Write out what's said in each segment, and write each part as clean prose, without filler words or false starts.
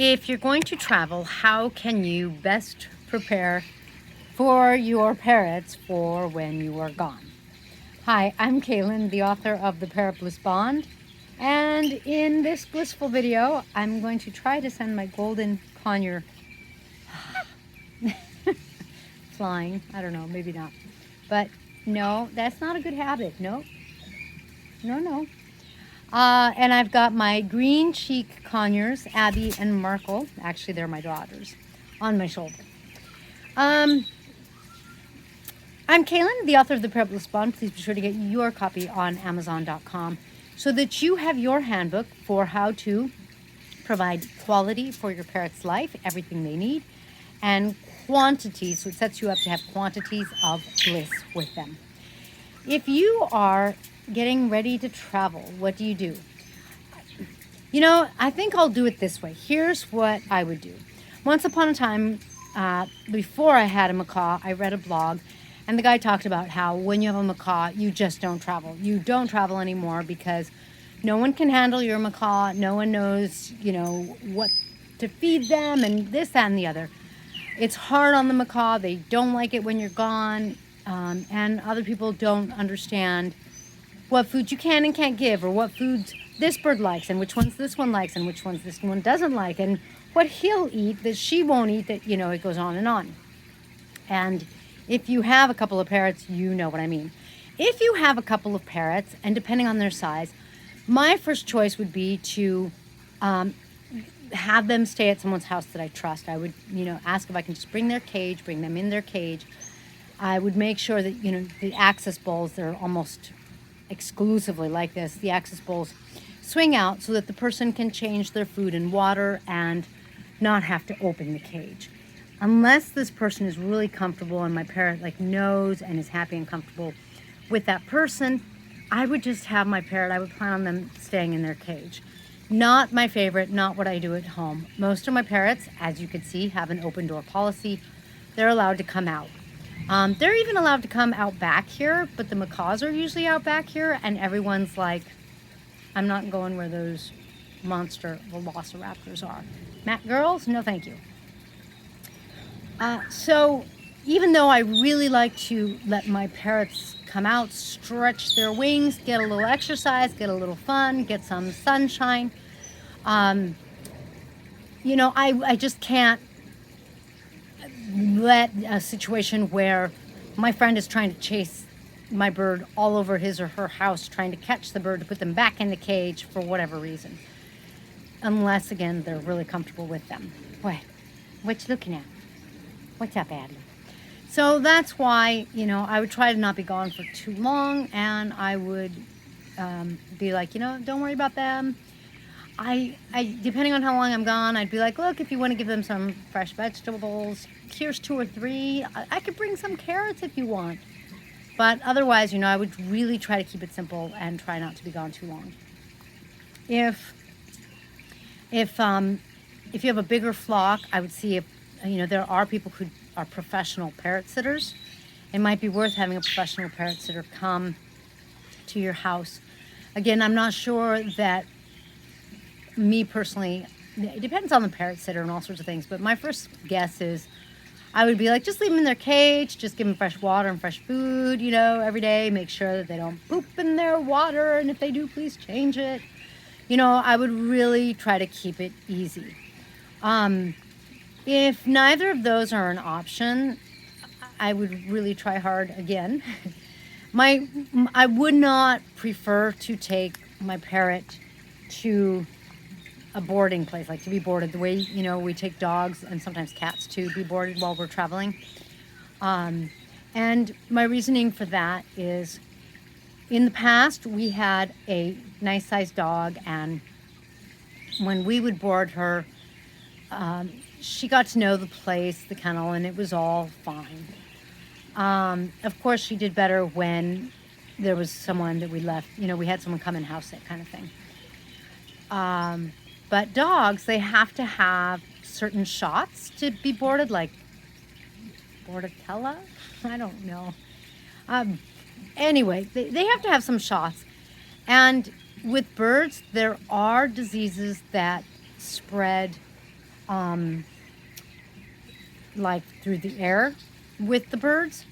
If you're going to travel, how can you best prepare for your parrots for when you are gone? Hi, I'm Kaylin, the author of the Parrot Bliss Bond, and in this blissful video, I'm going to try to send my golden conure flying. I don't know, maybe not. But no, that's not a good habit. No, no. And I've got my green cheek conures, Abby and Markle. Actually, they're my daughters, on my shoulder. I'm Kaylin, the author of the Parrot Bliss Bond. Please be sure to get your copy on Amazon.com so that you have your handbook for how to provide quality for your parrot's life, everything they need, and quantity, so it sets you up to have quantities of bliss with them. If you are getting ready to travel, what do? You know, I think I'll do it this way. Here's what I would do. Once upon a time, before I had a macaw, I read a blog, and the guy talked about how when you have a macaw, you just don't travel. You don't travel anymore because no one can handle your macaw. No one knows, what to feed them and this, that, and the other. It's hard on the macaw. They don't like it when you're gone. And other people don't understand what foods you can and can't give, or what foods this bird likes, and which ones this one likes, and which ones this one doesn't like, and what he'll eat that she won't eat, that, it goes on and on. And if you have a couple of parrots, you know what I mean. If you have a couple of parrots, and depending on their size, my first choice would be to have them stay at someone's house that I trust. I would, ask if I can just bring them in their cage. I would make sure that, the access bowls, they're almost exclusively like this. The access bowls swing out so that the person can change their food and water and not have to open the cage. Unless this person is really comfortable and my parrot knows and is happy and comfortable with that person, I would just have my parrot, I would plan on them staying in their cage. Not my favorite, not what I do at home. Most of my parrots, as you can see, have an open door policy. They're allowed to come out. They're even allowed to come out back here, but the macaws are usually out back here, and everyone's like, I'm not going where those monster velociraptors are. Girls, no thank you. So even though I really like to let my parrots come out, stretch their wings, get a little exercise, get a little fun, get some sunshine, I just can't let a situation where my friend is trying to chase my bird all over his or her house, trying to catch the bird to put them back in the cage for whatever reason. Unless, again, they're really comfortable with them. What you looking at? What's up, Adley? So that's why, I would try to not be gone for too long, and I would be like, don't worry about them. I depending on how long I'm gone, I'd be like, look, if you want to give them some fresh vegetables, here's 2 or 3. I could bring some carrots if you want. But otherwise, I would really try to keep it simple and try not to be gone too long. If you have a bigger flock, I would see if, there are people who are professional parrot sitters. It might be worth having a professional parrot sitter come to your house. Again, I'm not sure that me personally, it depends on the parrot sitter and all sorts of things, but my first guess is I would be like, just leave them in their cage, just give them fresh water and fresh food, every day. Make sure that they don't poop in their water, and if they do, please change it. I would really try to keep it easy. If neither of those are an option, I would really try hard again. I would not prefer to take my parrot to a boarding place, to be boarded the way, we take dogs and sometimes cats to be boarded while we're traveling. And my reasoning for that is, in the past, we had a nice sized dog, and when we would board her, she got to know the place, the kennel, and it was all fine. Of course, she did better when there was someone that we left, we had someone come and house it, kind of thing. But dogs, they have to have certain shots to be boarded, like Bordetella? I don't know. Anyway, they have to have some shots. And with birds, there are diseases that spread like through the air with the birds,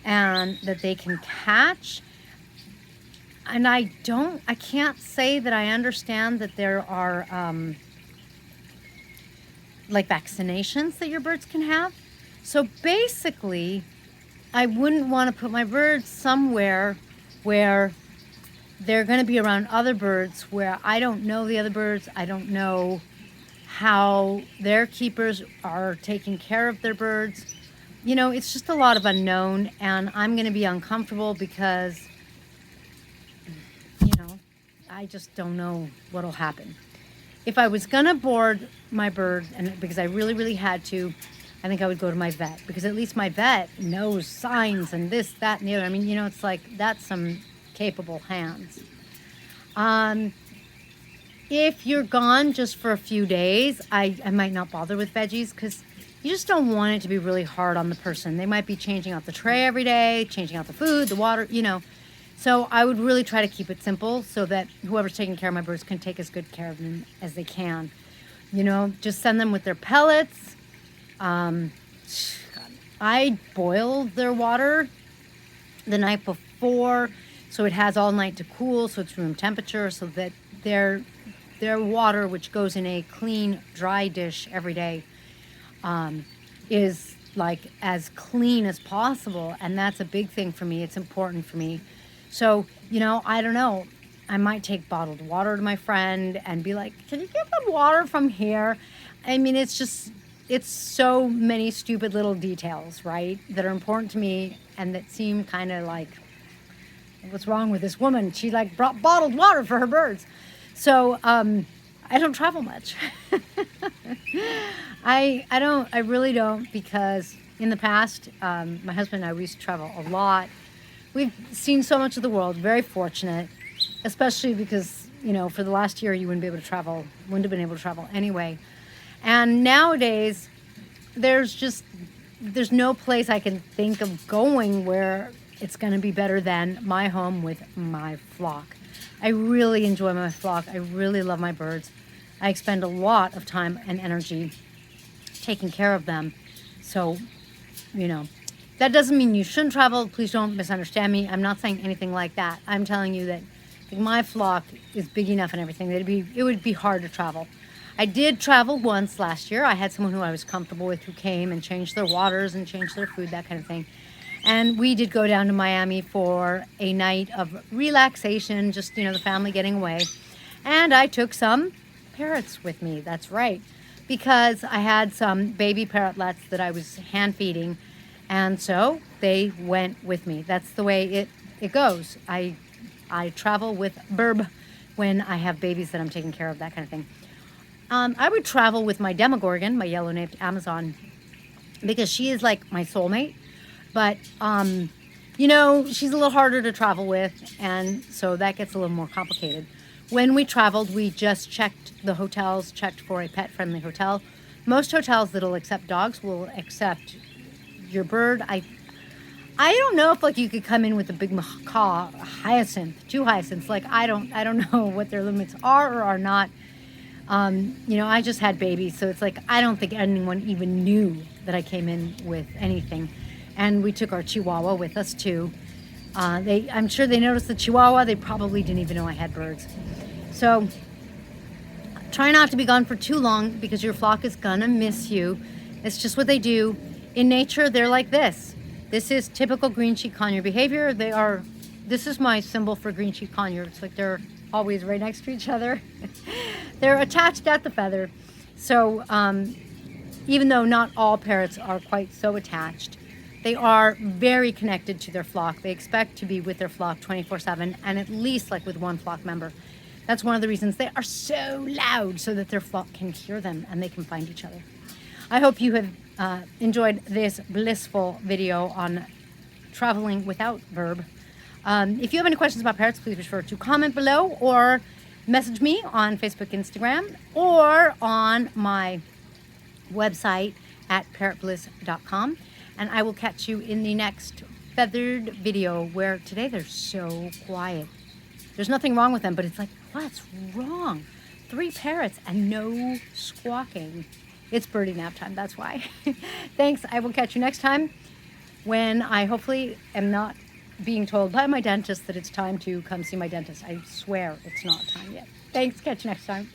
and that they can catch. And I can't say that I understand that there are like vaccinations that your birds can have. So basically, I wouldn't want to put my birds somewhere where they're going to be around other birds where I don't know the other birds. I don't know how their keepers are taking care of their birds. You know, it's just a lot of unknown, and I'm going to be uncomfortable because, you know, I just don't know what'll happen. If I was going to board my bird, and because I really, really had to, I think I would go to my vet, because at least my vet knows signs and this, that, and the other. I mean, you know, it's like, that's some capable hands. If you're gone just for a few days, I might not bother with veggies, because you just don't want it to be really hard on the person. They might be changing out the tray every day, changing out the food, the water, you know. So I would really try to keep it simple so that whoever's taking care of my birds can take as good care of them as they can. You know, just send them with their pellets. I boil their water the night before, so it has all night to cool, so it's room temperature, so that their water, which goes in a clean, dry dish every day, is like as clean as possible. And that's a big thing for me. It's important for me. So, you know, I don't know. I might take bottled water to my friend and be like, can you get the water from here? I mean, it's so many stupid little details, right, that are important to me and that seem kind of like, what's wrong with this woman? She like brought bottled water for her birds. So I don't travel much. I really don't, because in the past, my husband and I, we used to travel a lot. We've seen so much of the world, very fortunate, especially because, you know, for the last year you wouldn't have been able to travel anyway. And nowadays, there's no place I can think of going where it's going to be better than my home with my flock. I really enjoy my flock. I really love my birds. I expend a lot of time and energy taking care of them. So, you know, that doesn't mean you shouldn't travel. Please don't misunderstand me. I'm not saying anything like that. I'm telling you that my flock is big enough and everything that it would be hard to travel. I did travel once last year. I had someone who I was comfortable with who came and changed their waters and changed their food, that kind of thing. And we did go down to Miami for a night of relaxation, just, you know, the family getting away. And I took some parrots with me. That's right. Because I had some baby parrotlets that I was hand feeding. And so they went with me. That's the way it goes. I travel with burb when I have babies that I'm taking care of, that kind of thing. I would travel with my Demogorgon, my yellow-naped Amazon, because she is like my soulmate. But, you know, she's a little harder to travel with, and so that gets a little more complicated. When we traveled, we just checked the hotels, checked for a pet-friendly hotel. Most hotels that'll accept dogs will accept your bird. I don't know if like you could come in with a big macaw, two hyacinths. Like I don't know what their limits are or are not. You know, I just had babies, so it's like I don't think anyone even knew that I came in with anything. And we took our Chihuahua with us too. I'm sure they noticed the Chihuahua. They probably didn't even know I had birds. So try not to be gone for too long, because your flock is gonna miss you. It's just what they do. In nature, they're like this. This is typical green cheek conure behavior. This is my symbol for green cheek conure. It's like they're always right next to each other. They're attached at the feather. So even though not all parrots are quite so attached, they are very connected to their flock. They expect to be with their flock 24/7, and at least like with one flock member. That's one of the reasons they are so loud, so that their flock can hear them and they can find each other. I hope you have enjoyed this blissful video on traveling without verb. If you have any questions about parrots, please be sure to comment below or message me on Facebook, Instagram, or on my website at parrotbliss.com. And I will catch you in the next feathered video, where today they're so quiet. There's nothing wrong with them, but it's like, what's wrong? 3 parrots and no squawking. It's birdie nap time, that's why. Thanks. I will catch you next time when I hopefully am not being told by my dentist that it's time to come see my dentist. I swear it's not time yet. Thanks. Catch you next time.